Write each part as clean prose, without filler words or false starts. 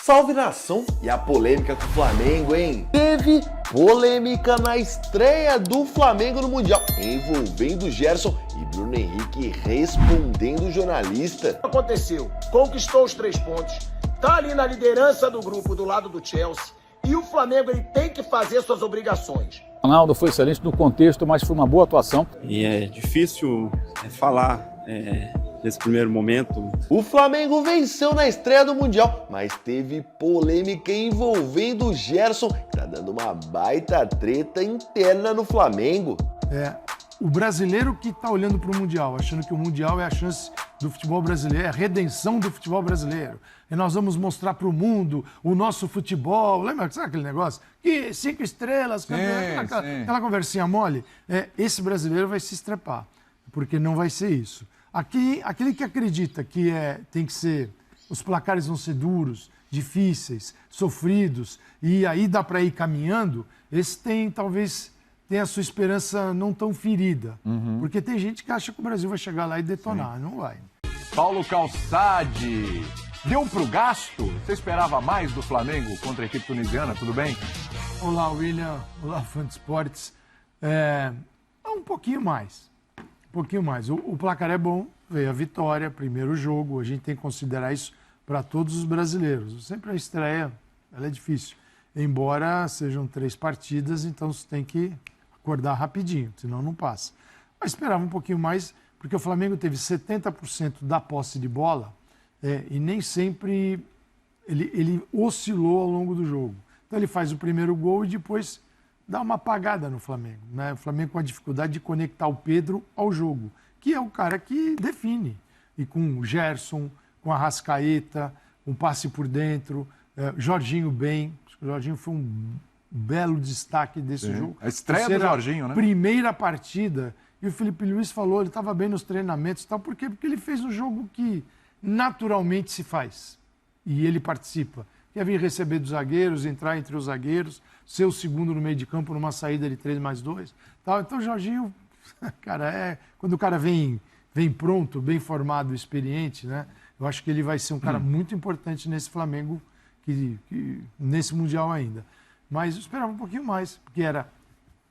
Salve nação! E a polêmica com o Flamengo, hein? Teve polêmica na estreia do Flamengo no Mundial, envolvendo Gerson e Bruno Henrique respondendo o jornalista. Aconteceu, conquistou os 3 pontos, tá ali na liderança do grupo do lado do Chelsea e o Flamengo ele tem que fazer suas obrigações. O Ronaldo foi excelente no contexto, mas foi uma boa atuação. E é difícil falar nesse primeiro momento. O Flamengo venceu na estreia do Mundial, mas teve polêmica envolvendo o Gerson, que tá dando uma baita treta interna no Flamengo. O brasileiro que tá olhando pro Mundial, achando que o Mundial é a chance do futebol brasileiro, é a redenção do futebol brasileiro. E nós vamos mostrar pro mundo o nosso futebol. Lembra, sabe aquele negócio? Que 5 estrelas, aquela conversinha mole. Esse brasileiro vai se estrepar, porque não vai ser isso. Aquele que acredita que tem que ser, os placares vão ser duros, difíceis, sofridos, e aí dá para ir caminhando, esse talvez tenha a sua esperança não tão ferida. Porque tem gente que acha que o Brasil vai chegar lá e detonar. Sim. Não vai. Paulo Calçade, deu pro gasto? Você esperava mais do Flamengo contra a equipe tunisiana? Tudo bem? Olá, William. Olá, fã de esportes. Um pouquinho mais. O placar é bom, veio a vitória, primeiro jogo, a gente tem que considerar isso para todos os brasileiros. Sempre a estreia, ela é difícil, embora sejam 3 partidas, então você tem que acordar rapidinho, senão não passa. Mas esperava um pouquinho mais, porque o Flamengo teve 70% da posse de bola e nem sempre ele oscilou ao longo do jogo. Então ele faz o primeiro gol e depois dá uma apagada no Flamengo, né? O Flamengo com a dificuldade de conectar o Pedro ao jogo, que é o cara que define. E com o Gerson, com a Arrascaeta, um passe por dentro, Jorginho bem. Acho que o Jorginho foi um belo destaque desse jogo. A estreia do Jorginho, né? Primeira partida. E o Felipe Luiz falou, ele estava bem nos treinamentos e tal. Por quê? Porque ele fez um jogo que naturalmente se faz. E ele participa. Quer vir receber dos zagueiros, entrar entre os zagueiros, ser o segundo no meio de campo numa saída de 3+2. Tal. Então o Jorginho, cara, quando o cara vem pronto, bem formado, experiente, né? Eu acho que ele vai ser um cara muito importante nesse Flamengo, nesse Mundial ainda. Mas eu esperava um pouquinho mais, porque era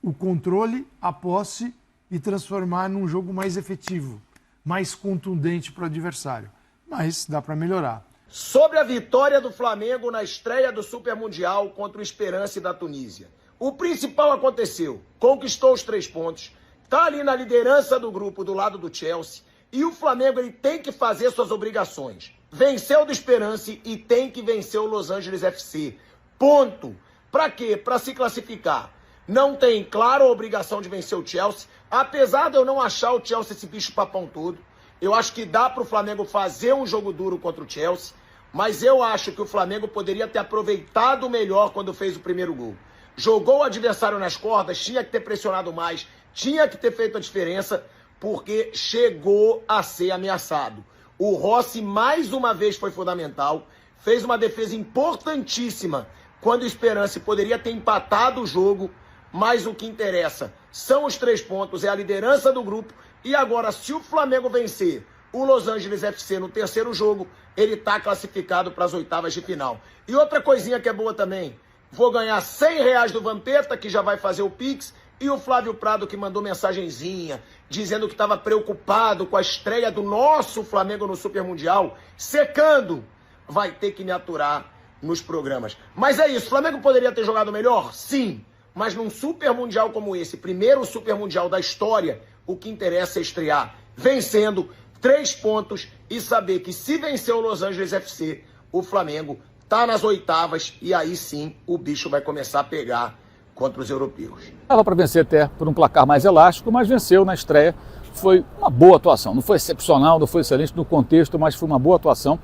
o controle, a posse e transformar num jogo mais efetivo, mais contundente para o adversário. Mas dá para melhorar. Sobre a vitória do Flamengo na estreia do Super Mundial contra o Esperance da Tunísia. O principal aconteceu, conquistou os 3 pontos, tá ali na liderança do grupo do lado do Chelsea e o Flamengo ele tem que fazer suas obrigações. Venceu do Esperance e tem que vencer o Los Angeles FC. Ponto. Para quê? Para se classificar. Não tem, claro, a obrigação de vencer o Chelsea, apesar de eu não achar o Chelsea esse bicho papão todo. Eu acho que dá para o Flamengo fazer um jogo duro contra o Chelsea, mas eu acho que o Flamengo poderia ter aproveitado melhor quando fez o primeiro gol. Jogou o adversário nas cordas, tinha que ter pressionado mais, tinha que ter feito a diferença, porque chegou a ser ameaçado. O Rossi, mais uma vez, foi fundamental, fez uma defesa importantíssima, quando o Esperance poderia ter empatado o jogo, mas o que interessa são os 3 pontos, é a liderança do grupo, e agora, se o Flamengo vencer o Los Angeles FC no terceiro jogo, ele está classificado para as oitavas de final. E outra coisinha que é boa também, vou ganhar R$100 do Vampeta, que já vai fazer o Pix, e o Flávio Prado, que mandou mensagenzinha, dizendo que estava preocupado com a estreia do nosso Flamengo no Super Mundial, secando, vai ter que me aturar nos programas. Mas é isso, o Flamengo poderia ter jogado melhor? Sim, mas num Super Mundial como esse, primeiro Super Mundial da história, o que interessa é estrear vencendo 3 pontos e saber que se vencer o Los Angeles FC, o Flamengo tá nas oitavas e aí sim o bicho vai começar a pegar contra os europeus. Dava para vencer até por um placar mais elástico, mas venceu na estreia. Foi uma boa atuação, não foi excepcional, não foi excelente no contexto, mas foi uma boa atuação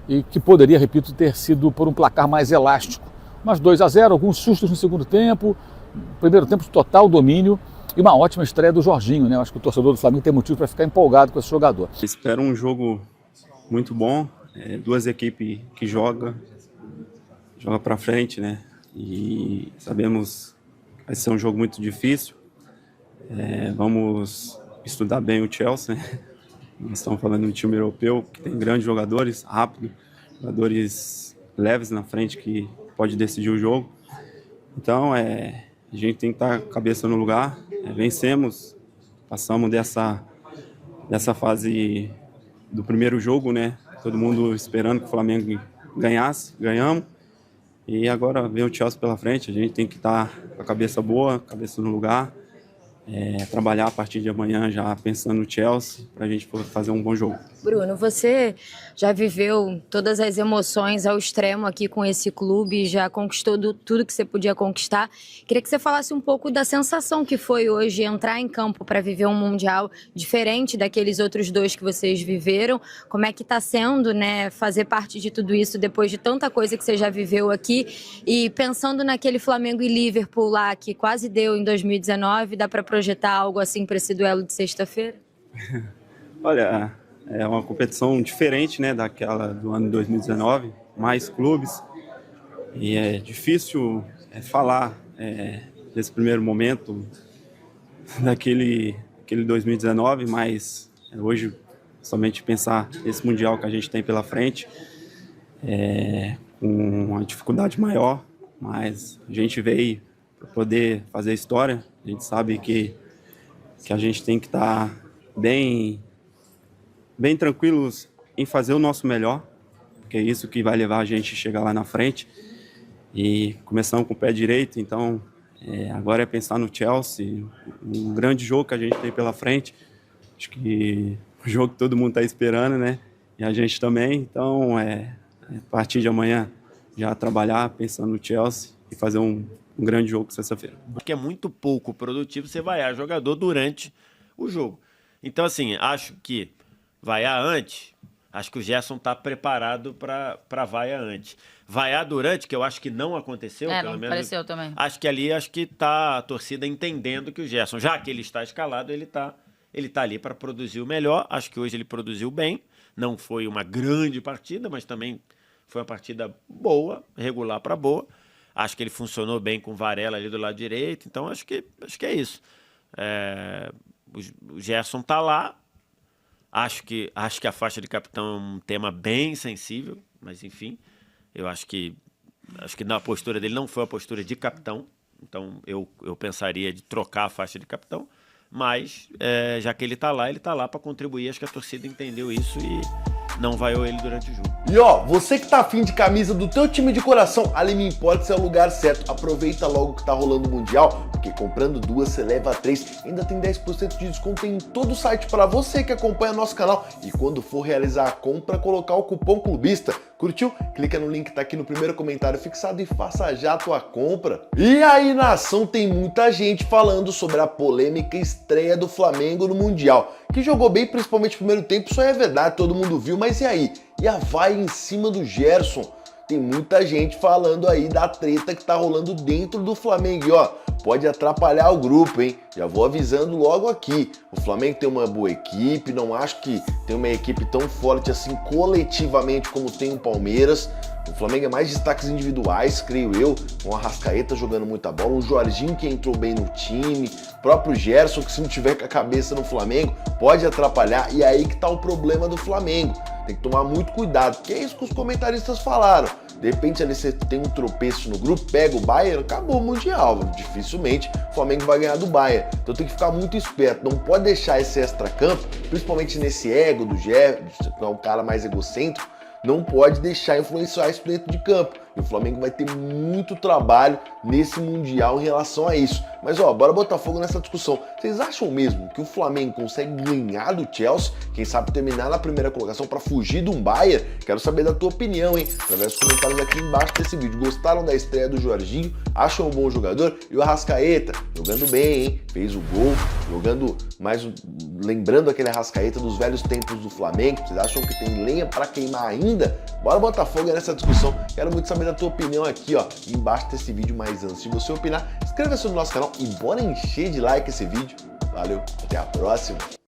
e que poderia, repito, ter sido por um placar mais elástico. Mas 2-0, alguns sustos no segundo tempo, primeiro tempo total domínio e uma ótima estreia do Jorginho, né? Eu acho que o torcedor do Flamengo tem motivo para ficar empolgado com esse jogador. Espero um jogo muito bom, 2 equipes que joga para frente, né? E sabemos que vai ser um jogo muito difícil. Vamos estudar bem o Chelsea, né? Nós estamos falando de um time europeu que tem grandes jogadores, rápido, jogadores leves na frente que pode decidir o jogo. Então, a gente tem que estar com a cabeça no lugar. Vencemos, passamos dessa fase do primeiro jogo, né? Todo mundo esperando que o Flamengo ganhasse, ganhamos. E agora vem o Chelsea pela frente, a gente tem que estar com a cabeça boa, cabeça no lugar. Trabalhar a partir de amanhã já pensando no Chelsea, para a gente fazer um bom jogo. Bruno, você já viveu todas as emoções ao extremo aqui com esse clube, já conquistou tudo que você podia conquistar. Queria que você falasse um pouco da sensação que foi hoje entrar em campo para viver um Mundial diferente daqueles outros 2 que vocês viveram. Como é que está sendo, né, fazer parte de tudo isso depois de tanta coisa que você já viveu aqui? E pensando naquele Flamengo e Liverpool lá, que quase deu em 2019, dá para projetar algo assim para esse duelo de sexta-feira? Olha, é uma competição diferente, né, daquela do ano de 2019, mais clubes, e é difícil falar desse primeiro momento daquele 2019, mas hoje somente pensar nesse Mundial que a gente tem pela frente, com uma dificuldade maior, mas a gente veio para poder fazer história. A gente sabe que a gente tem que estar bem tranquilos em fazer o nosso melhor, porque é isso que vai levar a gente a chegar lá na frente. E começamos com o pé direito, então agora é pensar no Chelsea, um grande jogo que a gente tem pela frente. Acho que o jogo que todo mundo está esperando, né? E a gente também. Então, a partir de amanhã, já trabalhar pensando no Chelsea e fazer um grande jogo sexta-feira. Porque é muito pouco produtivo você vaiar jogador durante o jogo. Então, assim, acho que vaiar antes, acho que o Gerson está preparado para vaiar antes. Vaiar durante, que eu acho que não aconteceu, pelo não menos. pareceu também. Acho que tá a torcida entendendo que o Gerson, já que ele está escalado, ele tá ali para produzir o melhor. Acho que hoje ele produziu bem. Não foi uma grande partida, mas também foi uma partida boa, regular para boa. Acho que ele funcionou bem com o Varela ali do lado direito. Então, acho que é isso. O Gerson tá lá. Acho que a faixa de capitão é um tema bem sensível, mas enfim, eu acho que na postura dele não foi a postura de capitão, então eu pensaria de trocar a faixa de capitão, mas já que ele tá lá para contribuir. Acho que a torcida entendeu isso e não vaiou ele durante o jogo. E ó, você que tá afim de camisa do teu time de coração, a Lima Imports é o lugar certo. Aproveita logo que tá rolando o Mundial, porque comprando 2 você leva 3, ainda tem 10% de desconto em todo o site para você que acompanha nosso canal. E quando for realizar a compra, colocar o cupom clubista. Curtiu? Clica no link que tá aqui no primeiro comentário fixado e faça já a tua compra. E aí, nação, tem muita gente falando sobre a polêmica estreia do Flamengo no Mundial, que jogou bem, principalmente no primeiro tempo, isso é verdade, todo mundo viu, mas e aí? E a vai em cima do Gerson? Tem muita gente falando aí da treta que tá rolando dentro do Flamengo. E ó, pode atrapalhar o grupo, hein? Já vou avisando logo aqui. O Flamengo tem uma boa equipe, não acho que tem uma equipe tão forte assim coletivamente como tem o Palmeiras. O Flamengo é mais destaques individuais, creio eu, com o Arrascaeta jogando muita bola, o Jorginho que entrou bem no time, o próprio Gerson que se não tiver com a cabeça no Flamengo pode atrapalhar, e aí que tá o problema do Flamengo. Tem que tomar muito cuidado, porque é isso que os comentaristas falaram. De repente ali você tem um tropeço no grupo, pega o Bayern, acabou o Mundial. Dificilmente o Flamengo vai ganhar do Bayern. Então tem que ficar muito esperto, não pode deixar esse extracampo, principalmente nesse ego do Gerson, que é um cara mais egocêntrico, não pode deixar influenciar isso dentro de campo. E o Flamengo vai ter muito trabalho nesse Mundial em relação a isso. Mas ó, bora botar fogo nessa discussão. Vocês acham mesmo que o Flamengo consegue ganhar do Chelsea? Quem sabe terminar na primeira colocação para fugir de um Bayern? Quero saber da tua opinião, hein? Através dos comentários aqui embaixo desse vídeo. Gostaram da estreia do Jorginho? Acham um bom jogador? E o Arrascaeta? Jogando bem, hein? Fez o gol, jogando mais... Lembrando aquele Arrascaeta dos velhos tempos do Flamengo. Vocês acham que tem lenha para queimar ainda? Bora botar fogo nessa discussão. Quero muito saber da tua opinião aqui, ó, embaixo desse vídeo. Mas antes de você opinar, inscreva-se no nosso canal e bora encher de like esse vídeo. Valeu, até a próxima!